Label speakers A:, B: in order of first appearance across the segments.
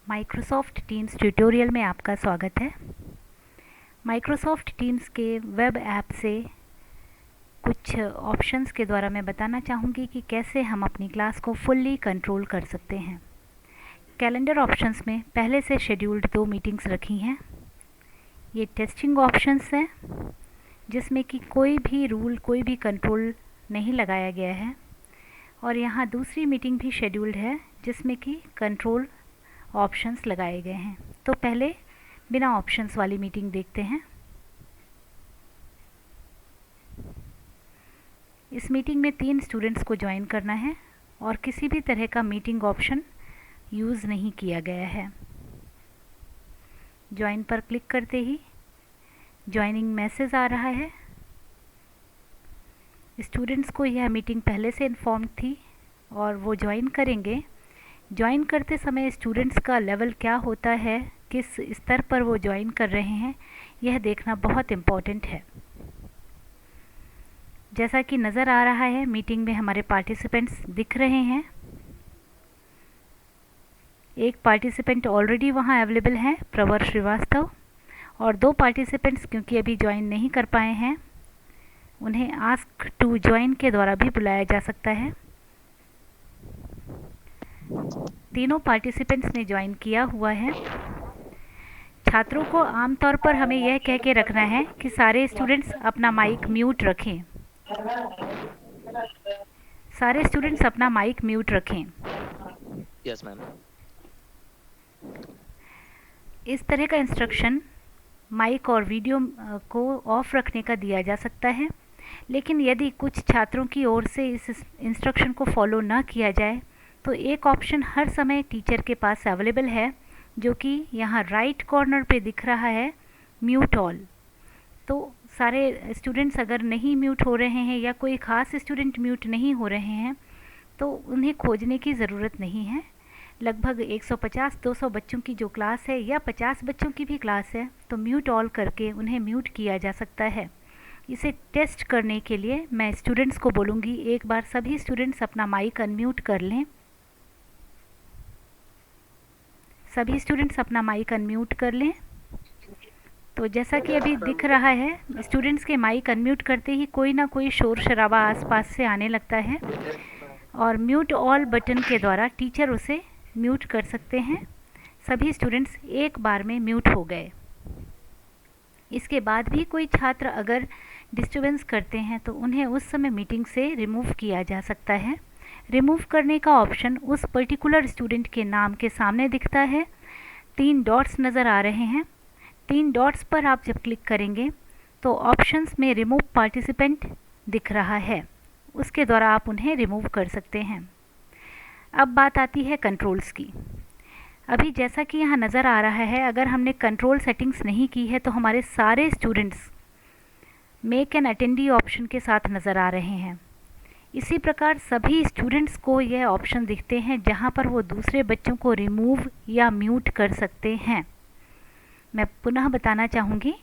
A: Microsoft teams tutorial में आपका स्वागत है। माइक्रोसॉफ्ट टीम्स के वेब ऐप से कुछ ऑप्शंस के द्वारा मैं बताना चाहूँगी कि कैसे हम अपनी क्लास को फुल्ली कंट्रोल कर सकते हैं। कैलेंडर ऑप्शंस में पहले से शेड्यूल्ड 2 मीटिंग्स रखी हैं। ये टेस्टिंग ऑप्शंस हैं जिसमें कि कोई भी रूल, कोई भी कंट्रोल नहीं लगाया गया है। और यहाँ दूसरी मीटिंग भी शेड्यूल्ड है जिसमें कि कंट्रोल ऑप्शंस लगाए गए हैं। तो पहले बिना ऑप्शंस वाली मीटिंग देखते हैं। इस मीटिंग में 3 स्टूडेंट्स को ज्वाइन करना है और किसी भी तरह का मीटिंग ऑप्शन यूज़ नहीं किया गया है। ज्वाइन पर क्लिक करते ही ज्वाइनिंग मैसेज आ रहा है। स्टूडेंट्स को यह मीटिंग पहले से इन्फॉर्म थी और वो ज्वाइन करेंगे। ज्वाइन करते समय स्टूडेंट्स का लेवल क्या होता है, किस स्तर पर वो ज्वाइन कर रहे हैं, यह देखना बहुत इम्पॉर्टेंट है। जैसा कि नज़र आ रहा है, मीटिंग में हमारे पार्टिसिपेंट्स दिख रहे हैं। एक पार्टिसिपेंट ऑलरेडी वहाँ अवेलेबल है, प्रवर श्रीवास्तव, और 2 पार्टिसिपेंट्स क्योंकि अभी ज्वाइन नहीं कर पाए हैं, उन्हें आस्क टू ज्वाइन के द्वारा भी बुलाया जा सकता है। तीनों पार्टिसिपेंट्स ने ज्वाइन किया हुआ है। छात्रों को आमतौर पर हमें यह कह के रखना है कि सारे स्टूडेंट्स अपना माइक म्यूट रखें। सारे स्टूडेंट्स अपना माइक म्यूट रखें।
B: Yes ma'am.
A: इस तरह का इंस्ट्रक्शन माइक और वीडियो को ऑफ रखने का दिया जा सकता है। लेकिन यदि कुछ छात्रों की ओर से इस इंस्ट्रक्शन को फॉलो ना किया जाए तो एक ऑप्शन हर समय टीचर के पास अवेलेबल है, जो कि यहाँ राइट कॉर्नर पे दिख रहा है, म्यूट ऑल। तो सारे स्टूडेंट्स अगर नहीं म्यूट हो रहे हैं या कोई ख़ास स्टूडेंट म्यूट नहीं हो रहे हैं तो उन्हें खोजने की ज़रूरत नहीं है। लगभग 150-200 बच्चों की जो क्लास है या 50 बच्चों की भी क्लास है तो म्यूट ऑल करके उन्हें म्यूट किया जा सकता है। इसे टेस्ट करने के लिए मैं स्टूडेंट्स को बोलूँगी एक बार सभी स्टूडेंट्स अपना माइक अनम्यूट कर लें। सभी स्टूडेंट्स अपना माइक अनम्यूट कर लें। तो जैसा कि अभी दिख रहा है, स्टूडेंट्स के माइक अनम्यूट करते ही कोई ना कोई शोर शराबा आसपास से आने लगता है और म्यूट ऑल बटन के द्वारा टीचर उसे म्यूट कर सकते हैं। सभी स्टूडेंट्स एक बार में म्यूट हो गए। इसके बाद भी कोई छात्र अगर डिस्टर्बेंस करते हैं तो उन्हें उस समय मीटिंग से रिमूव किया जा सकता है। रिमूव करने का ऑप्शन उस पर्टिकुलर स्टूडेंट के नाम के सामने दिखता है। 3 डॉट्स नज़र आ रहे हैं। 3 डॉट्स पर आप जब क्लिक करेंगे तो ऑप्शंस में रिमूव पार्टिसिपेंट दिख रहा है, उसके द्वारा आप उन्हें रिमूव कर सकते हैं। अब बात आती है कंट्रोल्स की। अभी जैसा कि यहाँ नज़र आ रहा है, अगर हमने कंट्रोल सेटिंग्स नहीं की है तो हमारे सारे students make an attendee option के साथ नज़र आ रहे हैं। इसी प्रकार सभी स्टूडेंट्स को यह ऑप्शन दिखते हैं जहां पर वो दूसरे बच्चों को रिमूव या म्यूट कर सकते हैं। मैं पुनः बताना चाहूँगी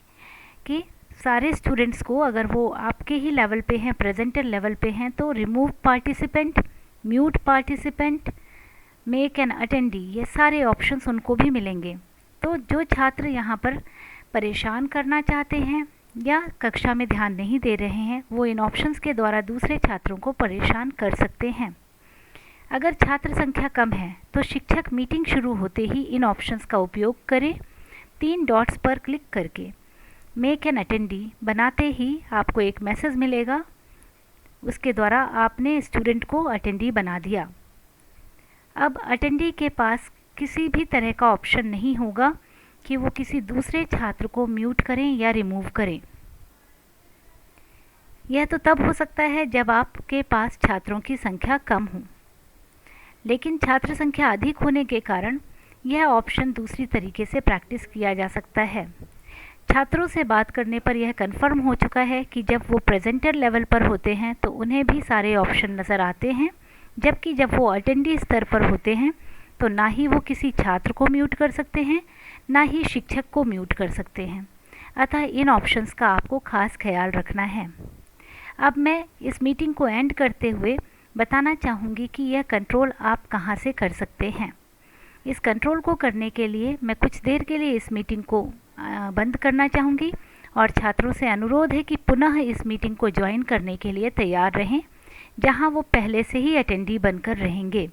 A: कि सारे स्टूडेंट्स को अगर वो आपके ही लेवल पे हैं, प्रेजेंटर लेवल पे हैं, तो remove participant, mute participant, make an attendee, ये सारे ऑप्शंस उनको भी मिलेंगे। तो जो छात्र यहाँ पर परेशान करना चाहते हैं या कक्षा में ध्यान नहीं दे रहे हैं, वो इन ऑप्शंस के द्वारा दूसरे छात्रों को परेशान कर सकते हैं। अगर छात्र संख्या कम है तो शिक्षक मीटिंग शुरू होते ही इन ऑप्शंस का उपयोग करें। 3 डॉट्स पर क्लिक करके मेक एन अटेंडी बनाते ही आपको एक मैसेज मिलेगा, उसके द्वारा आपने स्टूडेंट को अटेंडी बना दिया। अब अटेंडी के पास किसी भी तरह का ऑप्शन नहीं होगा कि वो किसी दूसरे छात्र को म्यूट करें या रिमूव करें। यह तो तब हो सकता है जब आपके पास छात्रों की संख्या कम हो, लेकिन छात्र संख्या अधिक होने के कारण यह ऑप्शन दूसरी तरीके से प्रैक्टिस किया जा सकता है। छात्रों से बात करने पर यह कन्फर्म हो चुका है कि जब वो प्रेजेंटर लेवल पर होते हैं तो उन्हें भी सारे ऑप्शन नज़र आते हैं, जबकि जब वो अटेंडी स्तर पर होते हैं तो ना ही वो किसी छात्र को म्यूट कर सकते हैं, ना ही शिक्षक को म्यूट कर सकते हैं। अतः इन ऑप्शंस का आपको खास ख्याल रखना है। अब मैं इस मीटिंग को एंड करते हुए बताना चाहूँगी कि यह कंट्रोल आप कहाँ से कर सकते हैं। इस कंट्रोल को करने के लिए मैं कुछ देर के लिए इस मीटिंग को बंद करना चाहूँगी और छात्रों से अनुरोध है कि पुनः इस मीटिंग को ज्वाइन करने के लिए तैयार रहें, जहां वो पहले से ही अटेंडी बनकर रहेंगे।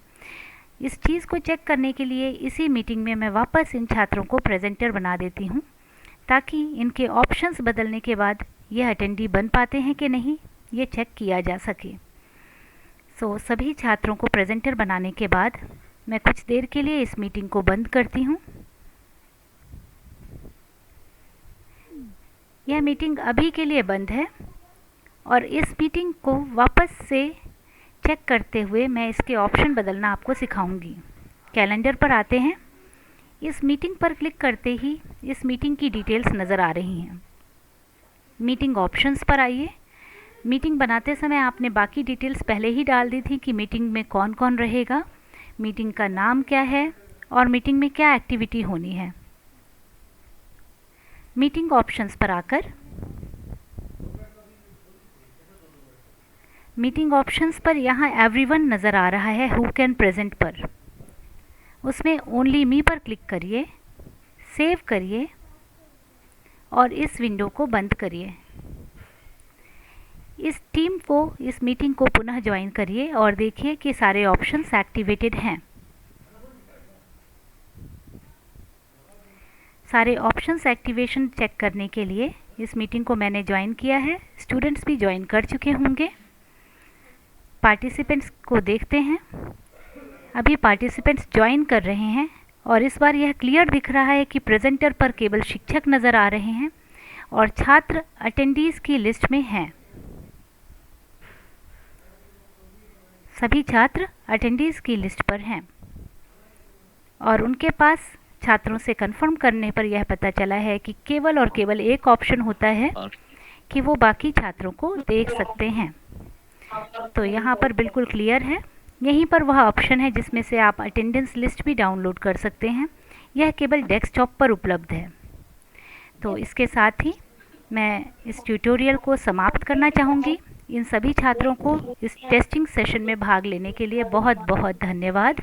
A: इस चीज़ को चेक करने के लिए इसी मीटिंग में मैं वापस इन छात्रों को प्रेजेंटर बना देती हूँ, ताकि इनके ऑप्शंस बदलने के बाद ये अटेंडी बन पाते हैं कि नहीं, ये चेक किया जा सके। सभी छात्रों को प्रेजेंटर बनाने के बाद मैं कुछ देर के लिए इस मीटिंग को बंद करती हूँ। यह मीटिंग अभी के लिए बंद है और इस मीटिंग को वापस से चेक करते हुए मैं इसके ऑप्शन बदलना आपको सिखाऊंगी। कैलेंडर पर आते हैं। इस मीटिंग पर क्लिक करते ही इस मीटिंग की डिटेल्स नज़र आ रही हैं। मीटिंग ऑप्शंस पर आइए। मीटिंग बनाते समय आपने बाकी डिटेल्स पहले ही डाल दी थी कि मीटिंग में कौन कौन रहेगा, मीटिंग का नाम क्या है और मीटिंग में क्या एक्टिविटी होनी है। मीटिंग ऑप्शंस पर आकर मीटिंग ऑप्शंस पर यहाँ एवरीवन नज़र आ रहा है हु कैन प्रेजेंट पर, उसमें ओनली मी पर क्लिक करिए, सेव करिए और इस विंडो को बंद करिए। इस टीम को, इस मीटिंग को पुनः ज्वाइन करिए और देखिए कि सारे ऑप्शंस एक्टिवेटेड हैं। सारे ऑप्शंस एक्टिवेशन चेक करने के लिए इस मीटिंग को मैंने ज्वाइन किया है। स्टूडेंट्स भी ज्वाइन कर चुके होंगे। पार्टिसिपेंट्स को देखते हैं। अभी पार्टिसिपेंट्स ज्वाइन कर रहे हैं और इस बार यह क्लियर दिख रहा है कि प्रेजेंटर पर केवल शिक्षक नज़र आ रहे हैं और छात्र अटेंडीज़ की लिस्ट में हैं। सभी छात्र अटेंडीज़ की लिस्ट पर हैं और उनके पास छात्रों से कंफर्म करने पर यह पता चला है कि केवल और केवल एक ऑप्शन होता है कि वो बाकी छात्रों को देख सकते हैं। तो यहाँ पर बिल्कुल क्लियर है। यहीं पर वह ऑप्शन है जिसमें से आप अटेंडेंस लिस्ट भी डाउनलोड कर सकते हैं। यह केवल डेस्कटॉप पर उपलब्ध है। तो इसके साथ ही मैं इस ट्यूटोरियल को समाप्त करना चाहूँगी। इन सभी छात्रों को इस टेस्टिंग सेशन में भाग लेने के लिए बहुत बहुत धन्यवाद।